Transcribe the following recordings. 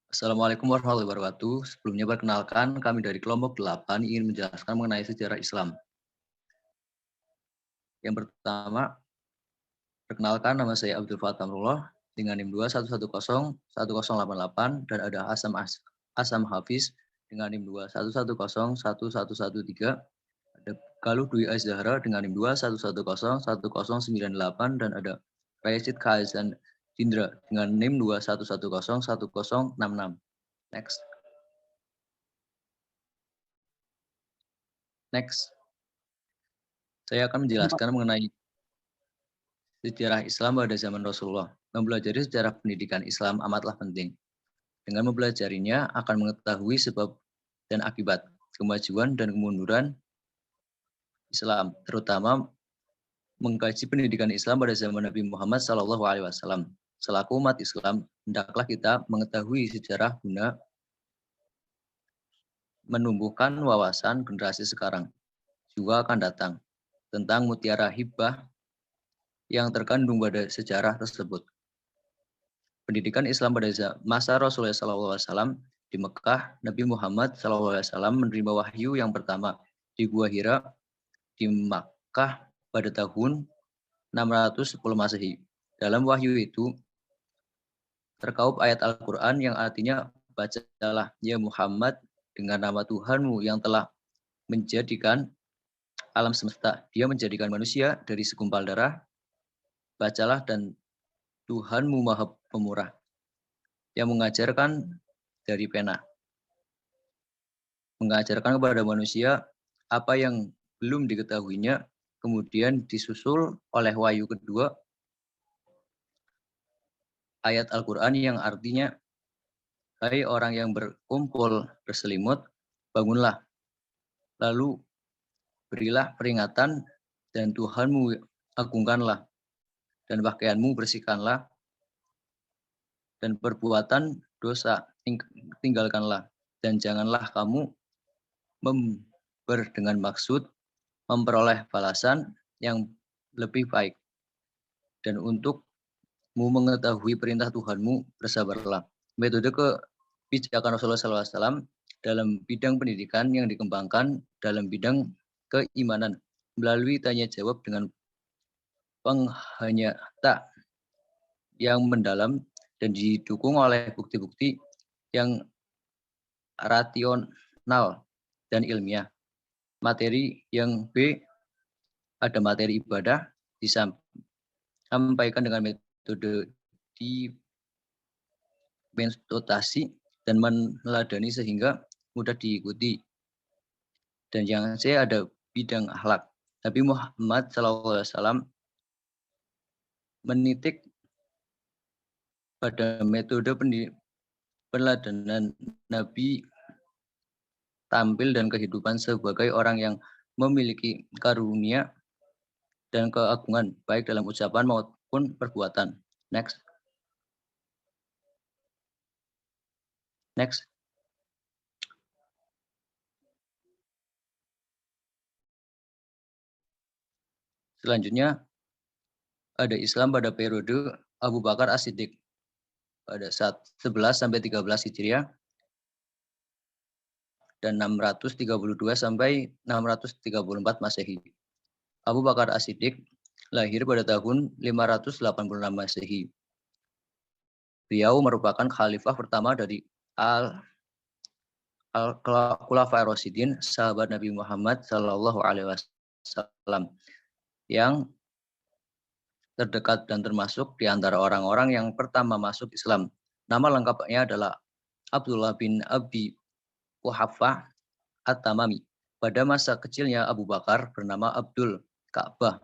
Assalamualaikum warahmatullahi wabarakatuh. Sebelumnya perkenalkan, kami dari kelompok 8 ingin menjelaskan mengenai sejarah Islam. Yang pertama, perkenalkan nama saya Abdul Fattah Amrullah dengan NIM 211010888 dan ada Asam Hafiz dengan NIM 211011113. Ada Galuh Dwi Azzahra dengan NIM 211011098 dan ada Raisid Khaizan Jindra dengan NIM 211011066. Next. Next. Saya akan menjelaskan mengenai sejarah Islam pada zaman Rasulullah. Mempelajari sejarah pendidikan Islam amatlah penting. Dengan mempelajarinya akan mengetahui sebab dan akibat kemajuan dan kemunduran Islam, terutama mengkaji pendidikan Islam pada zaman Nabi Muhammad SAW. Selaku umat Islam, hendaklah kita mengetahui sejarah guna menumbuhkan wawasan generasi sekarang juga akan datang tentang mutiara hibah yang terkandung pada sejarah tersebut. Pendidikan Islam pada masa Rasulullah SAW di Mekah, Nabi Muhammad SAW menerima wahyu yang pertama di Gua Hira di Makkah pada tahun 610 Masehi. Dalam wahyu itu terkaup ayat Al-Quran yang artinya bacalah ya Muhammad dengan nama Tuhanmu yang telah menjadikan alam semesta. Dia menjadikan manusia dari segumpal darah. Bacalah dan Tuhanmu Maha Pemurah yang mengajarkan dari pena. Mengajarkan kepada manusia apa yang belum diketahuinya, kemudian disusul oleh wahyu kedua, ayat Al-Quran yang artinya, hai orang yang berkumpul berselimut, bangunlah, lalu berilah peringatan dan Tuhanmu agungkanlah, dan pakaianmu bersihkanlah, dan perbuatan dosa tinggalkanlah, dan janganlah kamu dengan maksud memperoleh balasan yang lebih baik. Dan untukmu mengetahui perintah Tuhanmu, bersabarlah. Metode kebijakan Rasulullah SAW dalam bidang pendidikan yang dikembangkan dalam bidang keimanan melalui tanya jawab dengan penghayatan yang mendalam dan didukung oleh bukti-bukti yang rasional dan ilmiah. Materi yang B ada materi ibadah disampaikan dengan metode dimenstotasi dan meneladani sehingga mudah diikuti. Dan yang C ada bidang akhlak. Nabi Muhammad SAW menitik pada metode peneladanan Nabi tampil dan kehidupan sebagai orang yang memiliki karunia dan keagungan baik dalam ucapan maupun perbuatan. Next. Next. Selanjutnya ada Islam pada periode Abu Bakar As-Siddiq pada saat 11 sampai 13 Hijriah dan 632 sampai 634 Masehi. Abu Bakar As-Siddiq lahir pada tahun 586 Masehi. Beliau merupakan khalifah pertama dari Khulafair Rasyidin, sahabat Nabi Muhammad Shallallahu Alaihi Wasallam, yang terdekat dan termasuk di antara orang-orang yang pertama masuk Islam. Nama lengkapnya adalah Abdullah bin Abi Quhafah At-Tamami. Pada masa kecilnya Abu Bakar bernama Abdul Ka'bah.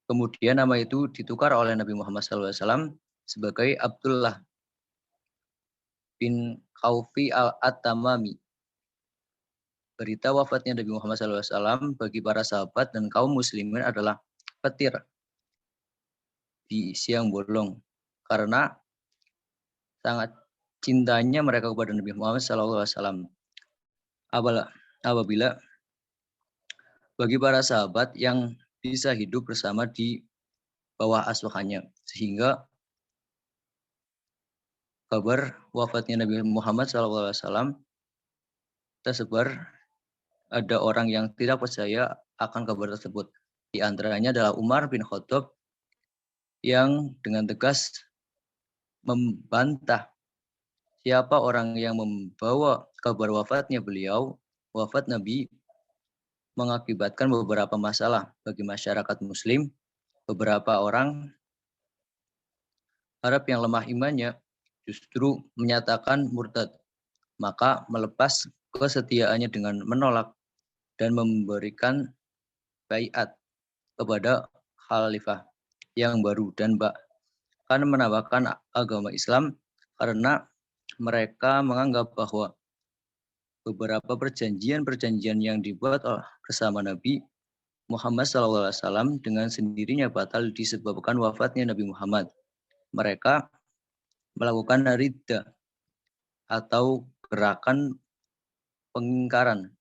Kemudian nama itu ditukar oleh Nabi Muhammad SAW sebagai Abdullah bin Khaufi At-Tamami. Berita wafatnya Nabi Muhammad SAW bagi para sahabat dan kaum muslimin adalah petir di siang bolong, karena sangat cintanya mereka kepada Nabi Muhammad SAW. Apabila bagi para sahabat yang bisa hidup bersama di bawah asuhannya, sehingga kabar wafatnya Nabi Muhammad SAW tersebar, ada orang yang tidak percaya akan kabar tersebut. Di antaranya adalah Umar bin Khattab yang dengan tegas membantah siapa orang yang membawa kabar wafatnya beliau, wafat Nabi, mengakibatkan beberapa masalah bagi masyarakat muslim. Beberapa orang Arab yang lemah imannya justru menyatakan murtad, maka melepas kesetiaannya dengan menolak dan memberikan baiat kepada khalifah yang baru dan bahkan menambahkan agama Islam karena mereka menganggap bahwa beberapa perjanjian-perjanjian yang dibuat bersama Nabi Muhammad SAW dengan sendirinya batal disebabkan wafatnya Nabi Muhammad. Mereka melakukan riddah atau gerakan pengingkaran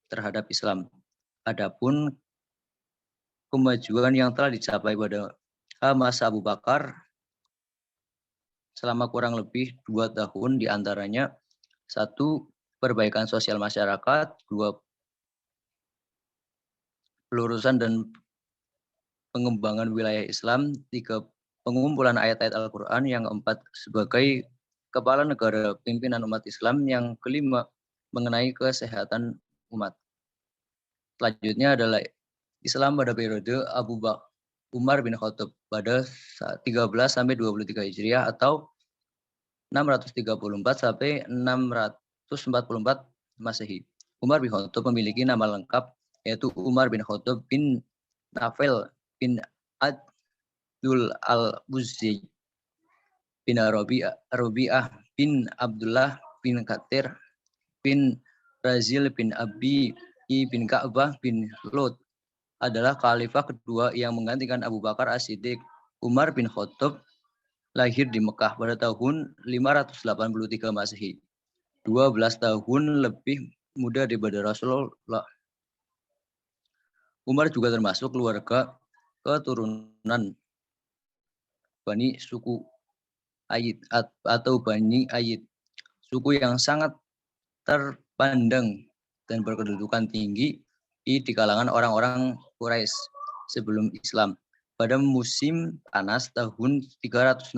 terhadap Islam. Adapun kemajuan yang telah dicapai pada masa Abu Bakar selama kurang lebih 2 tahun, diantaranya 1. Perbaikan sosial masyarakat, 2. Pelurusan dan pengembangan wilayah Islam, 3. Pengumpulan ayat-ayat Al-Quran, yang 4. Sebagai kepala negara pimpinan umat Islam, yang 5. Mengenai kesehatan umat. Selanjutnya adalah Islam pada periode Abu Bakar Umar bin Khattab pada 13 sampai 23 Hijriah atau 634 sampai 644 Masehi. Umar bin Khattab memiliki nama lengkap yaitu Umar bin Khattab bin Nafel bin Abdul al-Buzzi bin Rabi'ah bin Abdullah bin Katir bin Razil bin Abi bin Ka'bah bin Lut adalah khalifah kedua yang menggantikan Abu Bakar As-Siddiq. Umar bin Khattab lahir di Mekah pada tahun 583 Masehi. 12 tahun lebih muda daripada Rasulullah. Umar juga termasuk keluarga keturunan Bani suku Ayyid atau Bani Ayyid, suku yang sangat terpandang dan berkedudukan tinggi di kalangan orang-orang Quraisy sebelum Islam. Pada musim panas tahun 364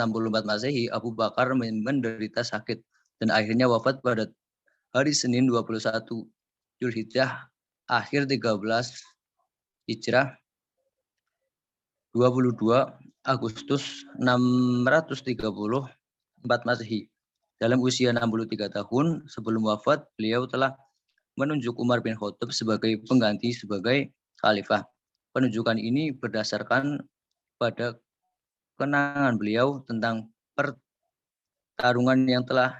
Masehi, Abu Bakar menderita sakit dan akhirnya wafat pada hari Senin 21 Zulhijjah akhir 13 Hijrah 22 Agustus 634 Masehi. Dalam usia 63 tahun sebelum wafat, beliau telah menunjuk Umar bin Khattab sebagai pengganti sebagai khalifah. Penunjukan ini berdasarkan pada kenangan beliau tentang pertarungan yang telah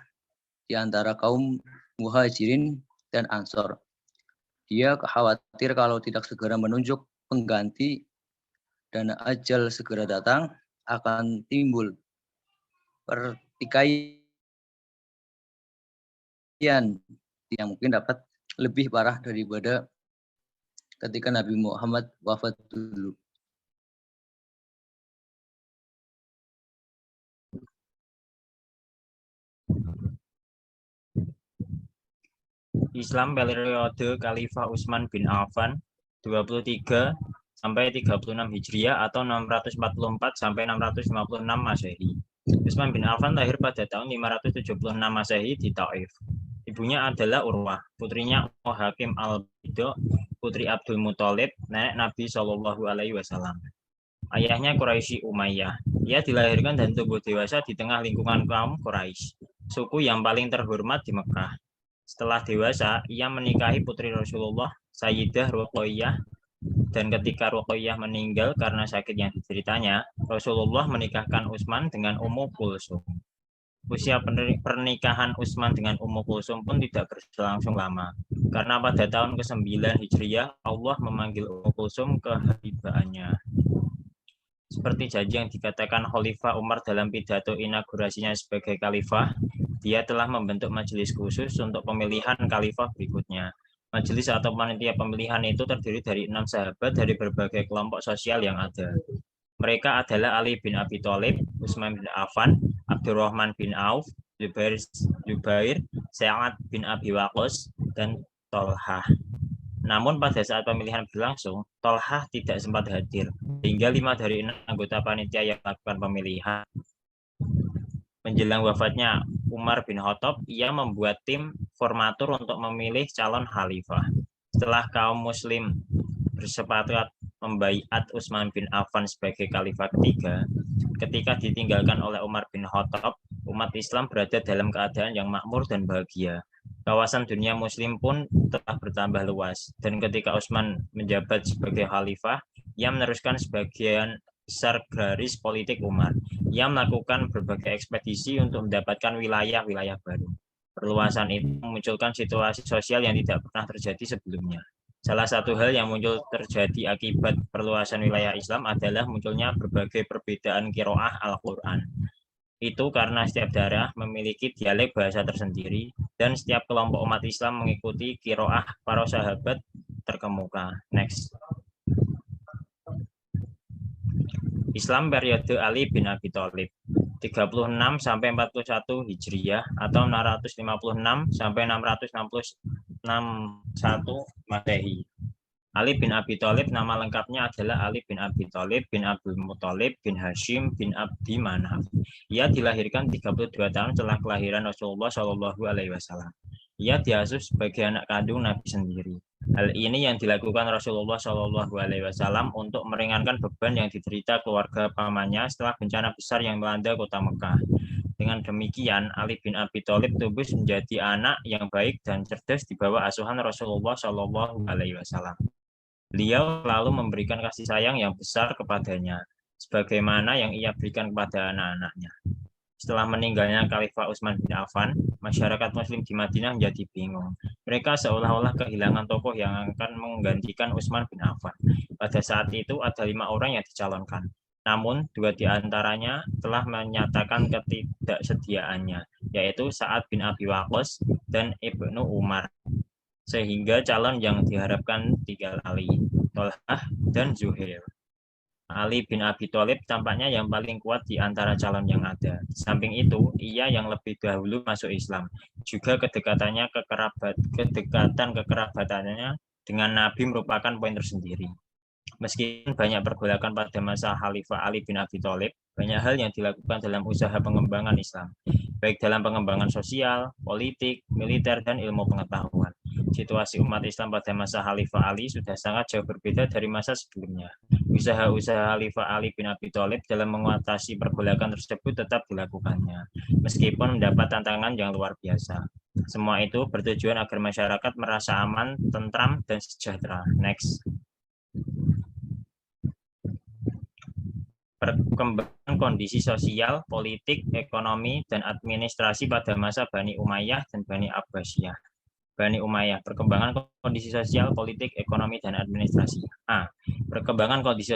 di antara kaum Muhajirin dan Ansor. Dia khawatir kalau tidak segera menunjuk pengganti dan ajal segera datang akan timbul pertikaian yang mungkin dapat lebih parah daripada ketika Nabi Muhammad wafat dulu. Islam periode Khalifah Utsman bin Affan 23 sampai 36 Hijriah atau 644 sampai 656 Masehi. Utsman bin Affan lahir pada tahun 576 Masehi di Taif. Ibunya adalah Urwah, putrinya Hakim al-Bido, putri Abdul Muthalib, nenek Nabi Shallallahu Alaihi Wasallam. Ayahnya Quraisy Umayyah. Ia dilahirkan dan tumbuh dewasa di tengah lingkungan kaum Quraisy, suku yang paling terhormat di Mekah. Setelah dewasa, ia menikahi putri Rasulullah, Sayyidah Ruqayyah, dan ketika Ruqayyah meninggal karena sakit yang dideritanya, Rasulullah menikahkan Utsman dengan Ummu Kulsum. Usia pernikahan Utsman dengan Ummu Kulsum pun tidak berlangsung lama, karena pada tahun ke-9 Hijriah, Allah memanggil Ummu Kulsum ke haibaannya. Seperti janji yang dikatakan Khalifah Umar dalam pidato inaugurasinya sebagai khalifah, dia telah membentuk majelis khusus untuk pemilihan khalifah berikutnya. Majelis atau panitia pemilihan itu terdiri dari 6 sahabat dari berbagai kelompok sosial yang ada. Mereka adalah Ali bin Abi Thalib, Utsman bin Affan, Abdurrahman bin Auf, Zubair, Sa'ad bin Abi Waqqas, dan Tolhah. Namun pada saat pemilihan berlangsung, Tolhah tidak sempat hadir, sehingga 5 dari 6 anggota panitia yang melakukan pemilihan. Menjelang wafatnya Umar bin Khattab, ia membuat tim formatur untuk memilih calon khalifah. Setelah kaum muslim bersepakat membaiat Utsman bin Affan sebagai khalifah ketiga, ketika ditinggalkan oleh Umar bin Khattab, umat Islam berada dalam keadaan yang makmur dan bahagia. Kawasan dunia muslim pun telah bertambah luas, dan ketika Utsman menjabat sebagai khalifah, ia meneruskan sebagian besar garis politik Umar. Ia melakukan berbagai ekspedisi untuk mendapatkan wilayah-wilayah baru. Perluasan itu memunculkan situasi sosial yang tidak pernah terjadi sebelumnya. Salah satu hal yang muncul terjadi akibat perluasan wilayah Islam adalah munculnya berbagai perbedaan qiraah Al-Quran. Itu karena setiap daerah memiliki dialek bahasa tersendiri dan setiap kelompok umat Islam mengikuti qiraah para sahabat terkemuka. Next. Islam periode Ali bin Abi Thalib 36 sampai 41 Hijriah atau 656 sampai 661 Masehi. Ali bin Abi Thalib nama lengkapnya adalah Ali bin Abi Thalib bin Abdul Muthalib bin Hashim bin Abdi Manaf. Ia dilahirkan 32 tahun setelah kelahiran Rasulullah Shallallahu Alaihi Wasallam. Ia diasuh sebagai anak kandung Nabi sendiri. Hal ini yang dilakukan Rasulullah Shallallahu Alaihi Wasallam untuk meringankan beban yang diderita keluarga pamannya setelah bencana besar yang melanda kota Mekah. Dengan demikian, Ali bin Abi Thalib tumbuh menjadi anak yang baik dan cerdas di bawah asuhan Rasulullah Shallallahu Alaihi Wasallam. Beliau selalu memberikan kasih sayang yang besar kepadanya, sebagaimana yang ia berikan kepada anak-anaknya. Setelah meninggalnya Khalifah Utsman bin Affan, masyarakat Muslim di Madinah menjadi bingung. Mereka seolah-olah kehilangan tokoh yang akan menggantikan Utsman bin Affan. Pada saat itu ada 5 orang yang dicalonkan. Namun, 2 di antaranya telah menyatakan ketidaksediaannya, yaitu Sa'ad bin Abi Waqqas dan Ibnu Umar. Sehingga calon yang diharapkan tinggal Ali, Tolhah, dan Zuhair. Ali bin Abi Thalib tampaknya yang paling kuat di antara calon yang ada. Di samping itu, ia yang lebih dahulu masuk Islam. Juga kedekatan kekerabatannya dengan Nabi merupakan poin tersendiri. Meskipun banyak pergolakan pada masa Khalifah Ali bin Abi Thalib, banyak hal yang dilakukan dalam usaha pengembangan Islam, baik dalam pengembangan sosial, politik, militer, dan ilmu pengetahuan. Situasi umat Islam pada masa Khalifah Ali sudah sangat jauh berbeda dari masa sebelumnya. Usaha-usaha Khalifah Ali bin Abi Thalib dalam mengatasi pergolakan tersebut tetap dilakukannya, meskipun mendapat tantangan yang luar biasa. Semua itu bertujuan agar masyarakat merasa aman, tentram, dan sejahtera. Next. Perkembangan kondisi sosial, politik, ekonomi, dan administrasi pada masa Bani Umayyah dan Bani Abbasiyah. Bani Umayyah, perkembangan kondisi sosial, politik, ekonomi, dan administrasi. A. Perkembangan kondisi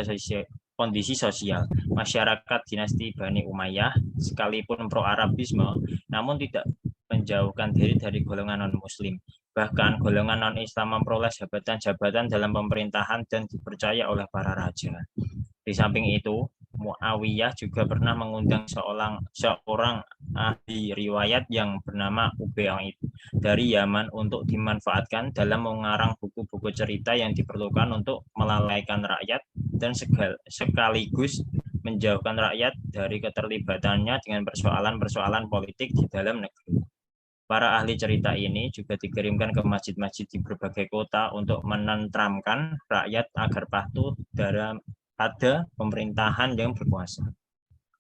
sosial. Masyarakat dinasti Bani Umayyah, sekalipun pro-Arabisme, namun tidak menjauhkan diri dari golongan non-Muslim. Bahkan golongan non-Islam memperoleh jabatan-jabatan dalam pemerintahan dan dipercaya oleh para raja. Di samping itu, Muawiyah juga pernah mengundang seorang ahli riwayat yang bernama Ubaid dari Yaman untuk dimanfaatkan dalam mengarang buku-buku cerita yang diperlukan untuk melalaikan rakyat dan sekaligus menjauhkan rakyat dari keterlibatannya dengan persoalan-persoalan politik di dalam negeri. Para ahli cerita ini juga dikirimkan ke masjid-masjid di berbagai kota untuk menenteramkan rakyat agar patuh pada pemerintahan yang berkuasa.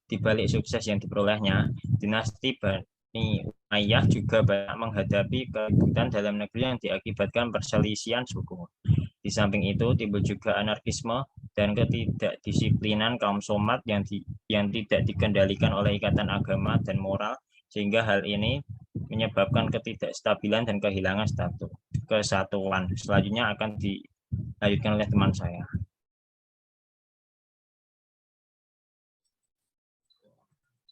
Di balik sukses yang diperolehnya, dinasti Bani Umayyah juga banyak menghadapi keributan dalam negeri yang diakibatkan perselisihan suku. Di samping itu, timbul juga anarkisme dan ketidakdisiplinan kaum Somad yang tidak dikendalikan oleh ikatan agama dan moral, sehingga hal ini menyebabkan ketidakstabilan dan kehilangan kesatuan. Selanjutnya akan dilanjutkan oleh teman saya.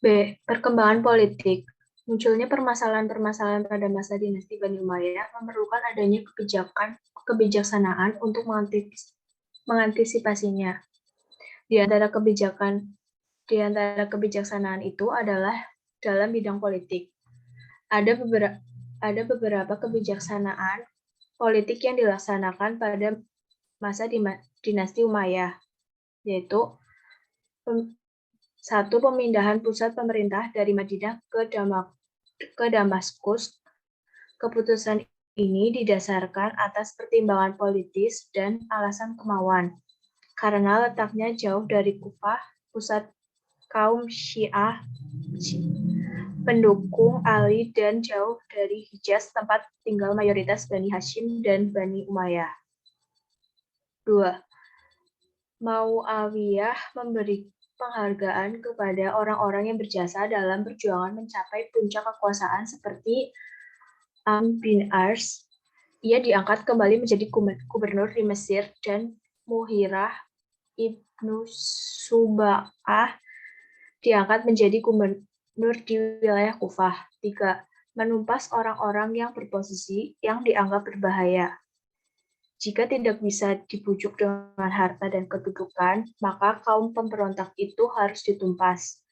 B. Perkembangan politik. Munculnya permasalahan-permasalahan pada masa dinasti Bani Umayyah memerlukan adanya kebijaksanaan untuk mengantisipasinya. Di antara kebijaksanaan itu adalah dalam bidang politik. Ada beberapa kebijaksanaan politik yang dilaksanakan pada masa dinasti Umayyah, yaitu satu, pemindahan pusat pemerintah dari Madinah ke Damaskus. Keputusan ini didasarkan atas pertimbangan politis dan alasan kemauan. Karena letaknya jauh dari Kufah, pusat kaum Syiah pendukung Ali, dan jauh dari Hijaz, tempat tinggal mayoritas Bani Hashim dan Bani Umayyah. 2. Muawiyah memberi penghargaan kepada orang-orang yang berjasa dalam perjuangan mencapai puncak kekuasaan seperti Amr bin As. Ia diangkat kembali menjadi gubernur di Mesir, dan Muhirah ibnu Suba'ah diangkat menjadi gubernur di wilayah Kufah. 3. Menumpas orang-orang yang berposisi yang dianggap berbahaya. Jika tidak bisa dibujuk dengan harta dan kedudukan, maka kaum pemberontak itu harus ditumpas.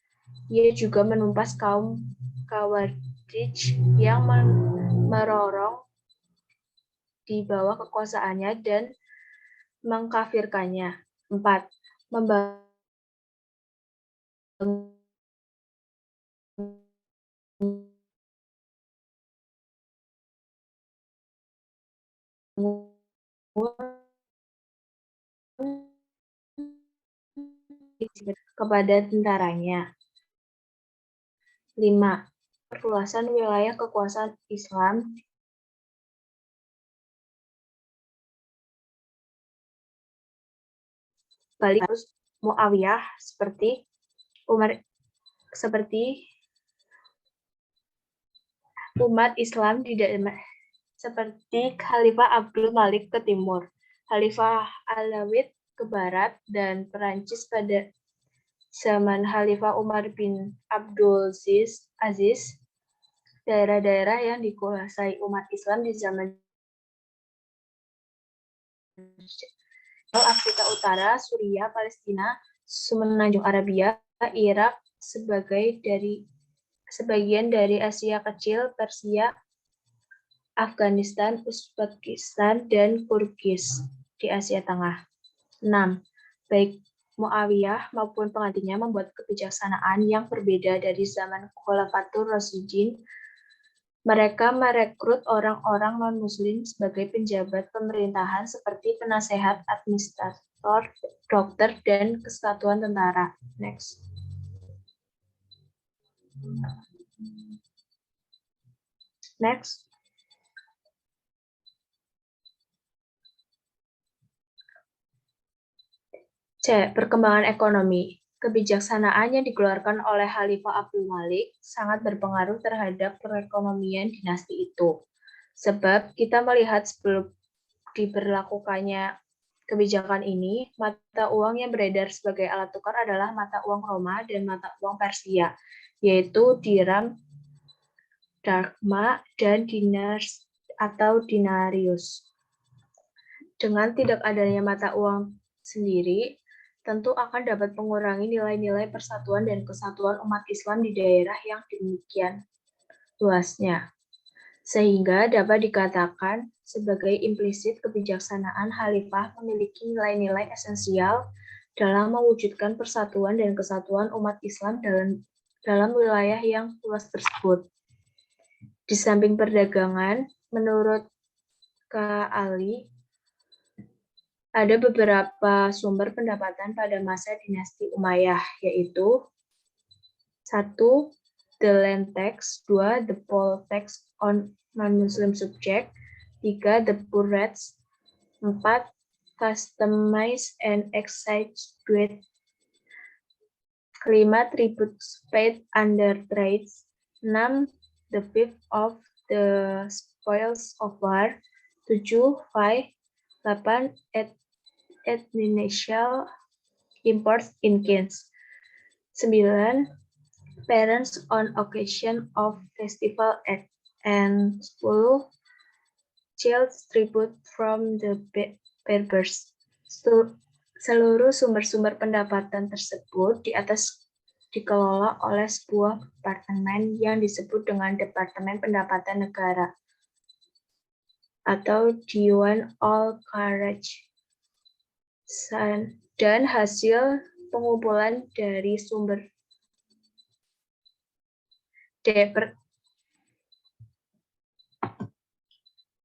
Ia juga menumpas kaum Khawarij yang merorong di bawah kekuasaannya dan mengkafirkannya. 4. Membangun kepada tentaranya. 5. Perluasan wilayah kekuasaan Islam balik harus Muawiyah seperti umat Islam seperti Khalifah Abdul Malik ke timur, Khalifah Alawid ke barat, dan Perancis pada zaman Khalifah Umar bin Abdul Aziz. Daerah-daerah yang dikuasai umat Islam di zaman Afrika Utara, Suriah, Palestina, semenanjung Arabia, Irak, sebagian dari Asia Kecil, Persia, Afghanistan, Uzbekistan, dan Kirgiz di Asia Tengah. 6. Baik Muawiyah maupun penggantinya membuat kebijaksanaan yang berbeda dari zaman Khulafatur Rasyidin. Mereka merekrut orang-orang non-muslim sebagai penjabat pemerintahan seperti penasehat, administrator, dokter, dan kesatuan tentara. Next. C. Perkembangan ekonomi. Kebijaksanaan yang dikeluarkan oleh Khalifah Abdul Malik sangat berpengaruh terhadap perekonomian dinasti itu. Sebab kita melihat sebelum diberlakukannya kebijakan ini, mata uang yang beredar sebagai alat tukar adalah mata uang Roma dan mata uang Persia, yaitu dirham, drachma, dan dinars atau dinarius. Dengan tidak adanya mata uang sendiri, tentu akan dapat mengurangi nilai-nilai persatuan dan kesatuan umat Islam di daerah yang demikian luasnya. Sehingga dapat dikatakan sebagai implisit kebijaksanaan Khalifah memiliki nilai-nilai esensial dalam mewujudkan persatuan dan kesatuan umat Islam dalam wilayah yang luas tersebut. Di samping perdagangan, menurut K. Ali, ada beberapa sumber pendapatan pada masa dinasti Umayyah, yaitu 1. The land tax, 2. The poll tax on non-Muslim subject, 3. The poor rates, 4. Customs and excise duty, 5. Tributes paid under trades, 6. The fifth of the spoils of war, 7. 8. Initial imports in cans, 9. Parents on occasion of festival and 10. Child tribute from the Berbers. Seluruh sumber-sumber pendapatan tersebut di atas dikelola oleh sebuah departemen yang disebut dengan Departemen Pendapatan Negara atau Dewan Al-Kharaj, dan hasil pengumpulan dari sumber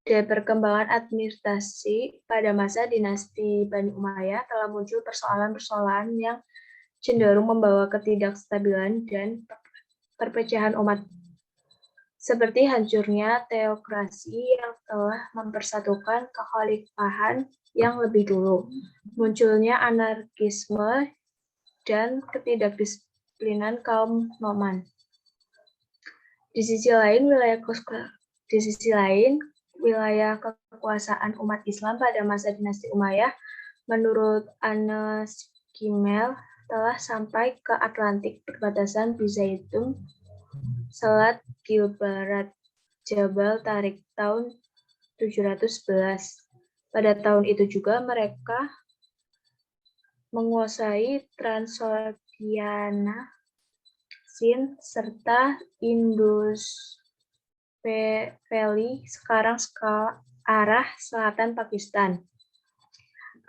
perkembangan administrasi pada masa dinasti Bani Umayyah telah muncul persoalan-persoalan yang cenderung membawa ketidakstabilan dan perpecahan umat, seperti hancurnya teokrasi yang telah mempersatukan kekhalifahan yang lebih dulu, munculnya anarkisme dan ketidakdisiplinan kaum noman. Di sisi lain, wilayah kekuasaan umat Islam pada masa dinasti Umayyah menurut Anas Gimel telah sampai ke Atlantik perbatasan Bizaitun, Selat Gilbarat, Jabal Tarik tahun 711. Pada tahun itu juga mereka menguasai Transoxiana, Sind, serta Indus Valley, sekarang arah selatan Pakistan.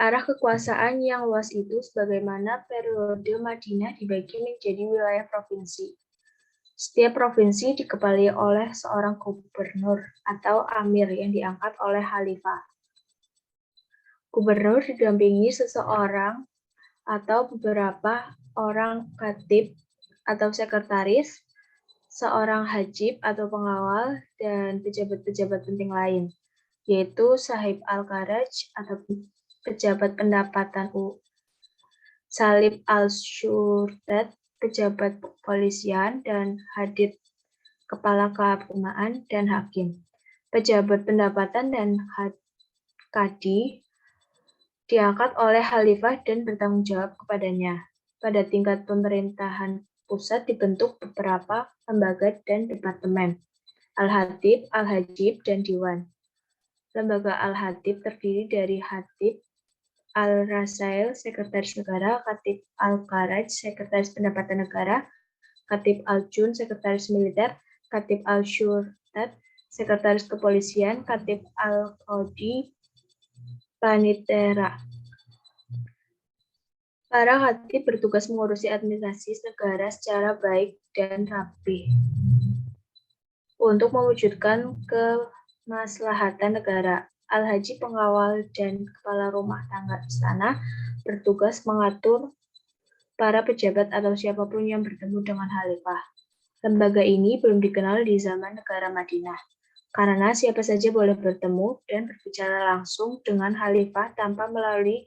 Arah kekuasaan yang luas itu sebagaimana periode Madinah dibagi menjadi wilayah provinsi. Setiap provinsi dikepalai oleh seorang gubernur atau amir yang diangkat oleh khalifah. Gubernur didampingi seseorang atau beberapa orang katib atau sekretaris, seorang hajib atau pengawal, dan pejabat-pejabat penting lain, yaitu sahib al-kharaj atau pejabat pendapatan salib al-syurtat, pejabat kepolisian, dan hadid, kepala keagamaan, dan hakim. Pejabat pendapatan dan kadi diangkat oleh khalifah dan bertanggung jawab kepadanya. Pada tingkat pemerintahan pusat dibentuk beberapa lembaga dan departemen, Al-Hatib, Al-Hajib, dan Diwan. Lembaga Al-Hatib terdiri dari Hatib Al-Rasail, Sekretaris Negara, Katib Al-Kharaj, Sekretaris Pendapatan Negara, Katib Al-Jun, Sekretaris Militer, Katib Al-Syurtat, Sekretaris Kepolisian, Katib Al-Qadi, Panitera. Para katib bertugas mengurusi administrasi negara secara baik dan rapi untuk mewujudkan kemaslahatan negara. Al-Haji, pengawal dan kepala rumah tangga istana, bertugas mengatur para pejabat atau siapapun yang bertemu dengan khalifah. Lembaga ini belum dikenal di zaman negara Madinah, karena siapa saja boleh bertemu dan berbicara langsung dengan khalifah tanpa melalui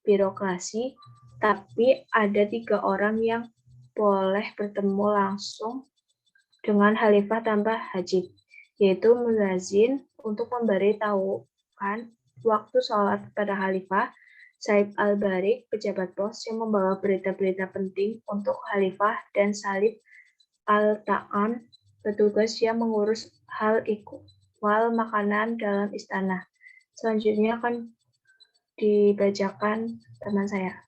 birokrasi, tapi ada 3 orang yang boleh bertemu langsung dengan khalifah tanpa hajib, yaitu muadzin untuk memberitahukan waktu sholat kepada khalifah, Saib al-Barik, pejabat pos yang membawa berita-berita penting untuk khalifah, dan Salib al-Ta'an, petugas yang mengurus hal ikhwal makanan dalam istana. Selanjutnya akan dibacakan teman saya.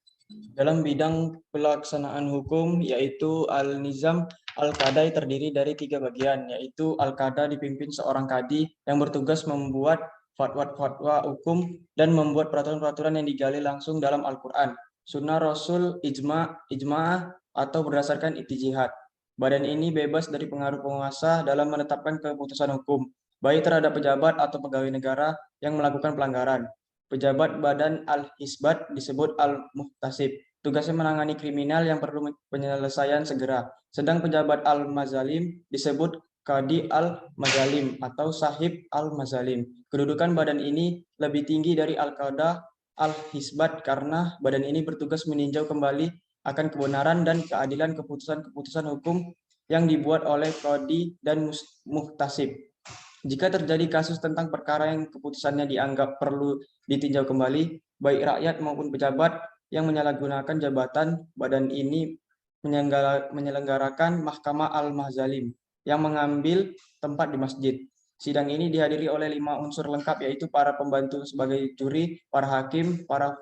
Dalam bidang pelaksanaan hukum, yaitu Al-Nizam, Al-Qadai terdiri dari 3 bagian, yaitu Al-Qada dipimpin seorang kadi yang bertugas membuat fatwa hukum dan membuat peraturan-peraturan yang digali langsung dalam Al-Quran, Sunnah Rasul, ijma'ah, atau berdasarkan ijtihad. Badan ini bebas dari pengaruh penguasa dalam menetapkan keputusan hukum, baik terhadap pejabat atau pegawai negara yang melakukan pelanggaran. Pejabat Badan Al-Hisbat disebut Al-Muhtasib. Tugasnya menangani kriminal yang perlu penyelesaian segera. Sedang pejabat Al-Mazalim disebut Qadi Al-Mazalim atau Sahib Al-Mazalim. Kedudukan badan ini lebih tinggi dari Al-Qada Al-Hisbat karena badan ini bertugas meninjau kembali akan kebenaran dan keadilan keputusan-keputusan hukum yang dibuat oleh Qadi dan Muhtasib. Jika terjadi kasus tentang perkara yang keputusannya dianggap perlu ditinjau kembali, baik rakyat maupun pejabat yang menyalahgunakan jabatan, badan ini menyelenggarakan Mahkamah Al-Mazalim yang mengambil tempat di masjid. Sidang ini dihadiri oleh 5 unsur lengkap, yaitu para pembantu sebagai juri, para hakim, para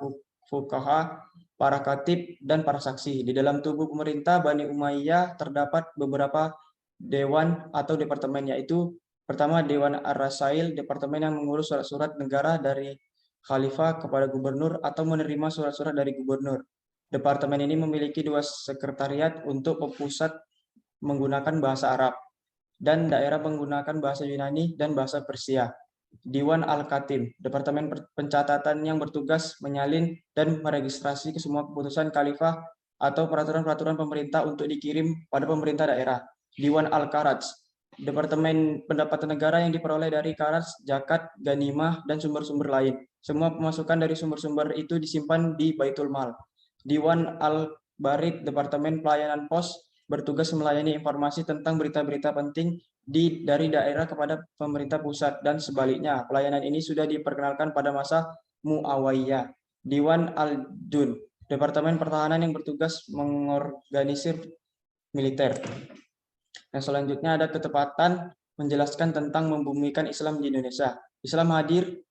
fuqaha, para khatib, dan para saksi. Di dalam tubuh pemerintah Bani Umayyah terdapat beberapa dewan atau departemen, yaitu pertama Dewan Ar-Rasail, departemen yang mengurus surat-surat negara dari khalifah kepada gubernur atau menerima surat-surat dari gubernur. Departemen ini memiliki 2 sekretariat untuk pusat menggunakan bahasa Arab dan daerah menggunakan bahasa Yunani dan bahasa Persia. Diwan Al-Katim, departemen pencatatan yang bertugas menyalin dan meregistrasi ke semua keputusan khalifah atau peraturan-peraturan pemerintah untuk dikirim pada pemerintah daerah. Diwan Al-Karaj, departemen pendapatan negara yang diperoleh dari karaj, zakat, ganimah, dan sumber-sumber lain. Semua pemasukan dari sumber-sumber itu disimpan di Baitul Mal. Diwan Al-Barid, departemen pelayanan pos, bertugas melayani informasi tentang berita-berita penting dari daerah kepada pemerintah pusat dan sebaliknya. Pelayanan ini sudah diperkenalkan pada masa Muawiyah. Diwan Al-Jun, departemen pertahanan yang bertugas mengorganisir militer. Yang selanjutnya ada ketepatan menjelaskan tentang membumikan Islam di Indonesia. Islam hadir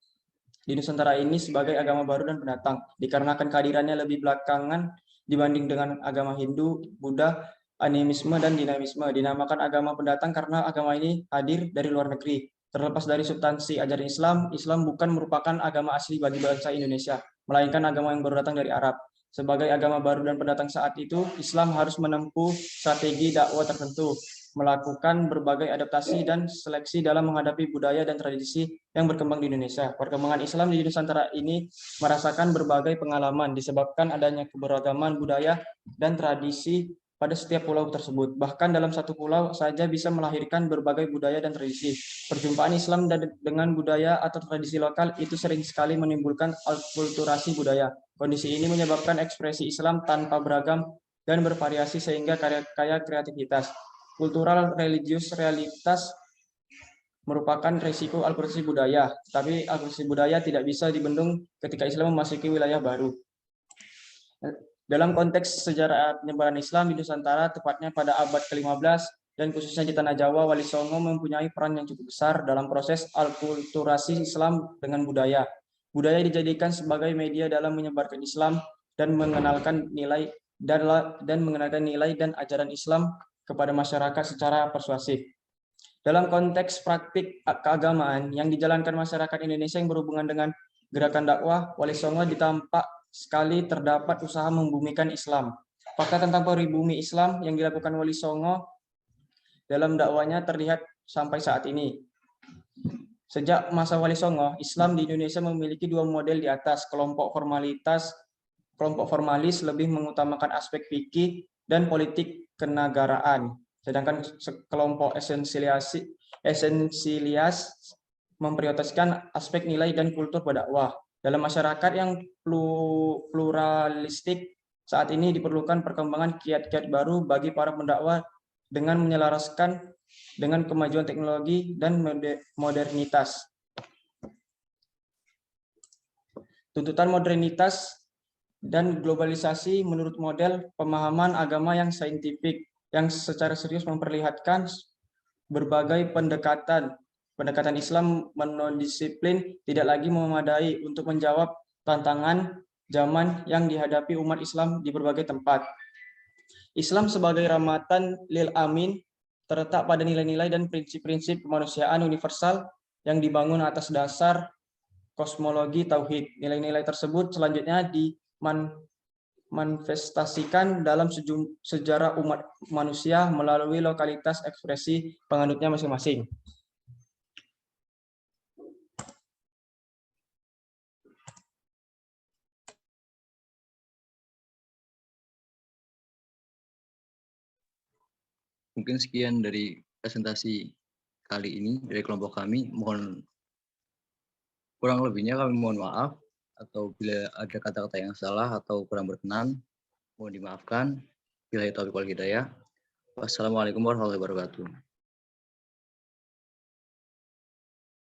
di Nusantara ini sebagai agama baru dan pendatang, dikarenakan kehadirannya lebih belakangan dibanding dengan agama Hindu, Buddha, animisme, dan dinamisme. Dinamakan agama pendatang karena agama ini hadir dari luar negeri. Terlepas dari substansi ajaran Islam, Islam bukan merupakan agama asli bagi bangsa Indonesia, melainkan agama yang baru datang dari Arab. Sebagai agama baru dan pendatang saat itu, Islam harus menempuh strategi dakwah tertentu, melakukan berbagai adaptasi dan seleksi dalam menghadapi budaya dan tradisi yang berkembang di Indonesia. Perkembangan Islam di Nusantara ini merasakan berbagai pengalaman disebabkan adanya keberagaman budaya dan tradisi pada setiap pulau tersebut. Bahkan dalam satu pulau saja bisa melahirkan berbagai budaya dan tradisi. Perjumpaan Islam dengan budaya atau tradisi lokal itu sering sekali menimbulkan akulturasi budaya. Kondisi ini menyebabkan ekspresi Islam tanpa beragam dan bervariasi sehingga kaya kreativitas. Kultural religius realitas merupakan risiko akulturasi budaya, tapi akulturasi budaya tidak bisa dibendung ketika Islam memasuki wilayah baru. Dalam konteks sejarah penyebaran Islam di Nusantara, tepatnya pada abad ke-15 dan khususnya di Tanah Jawa, Wali Songo mempunyai peran yang cukup besar dalam proses akulturasi Islam dengan budaya. Budaya dijadikan sebagai media dalam menyebarkan Islam dan mengenalkan nilai dan ajaran Islam kepada masyarakat secara persuasif. Dalam konteks praktik keagamaan yang dijalankan masyarakat Indonesia yang berhubungan dengan gerakan dakwah, Wali Songo ditampak sekali terdapat usaha membumikan Islam. Fakta tentang pribumi Islam yang dilakukan Wali Songo dalam dakwanya terlihat sampai saat ini. Sejak masa Wali Songo, Islam di Indonesia memiliki 2 model di atas. Kelompok formalis lebih mengutamakan aspek fikih dan politik kenegaraan, sedangkan kelompok esensialias memprioritaskan aspek nilai dan kultur berdakwah. Dalam masyarakat yang pluralistik saat ini diperlukan perkembangan kiat-kiat baru bagi para pendakwah dengan menyelaraskan dengan kemajuan teknologi dan modernitas. Tuntutan modernitas dan globalisasi menurut model pemahaman agama yang saintifik yang secara serius memperlihatkan berbagai pendekatan Islam non-disiplin tidak lagi memadai untuk menjawab tantangan zaman yang dihadapi umat Islam di berbagai tempat. Islam sebagai rahmatan lil alamin terletak pada nilai-nilai dan prinsip-prinsip kemanusiaan universal yang dibangun atas dasar kosmologi tauhid. Nilai-nilai tersebut selanjutnya dimanifestasikan dalam sejarah umat manusia melalui lokalitas ekspresi penganutnya masing-masing. Mungkin sekian dari presentasi kali ini dari kelompok kami. Mohon kurang lebihnya kami mohon maaf, atau bila ada kata-kata yang salah atau kurang berkenan, mohon dimaafkan. Billahi taufiq wal hidayah. Wassalamualaikum warahmatullahi wabarakatuh.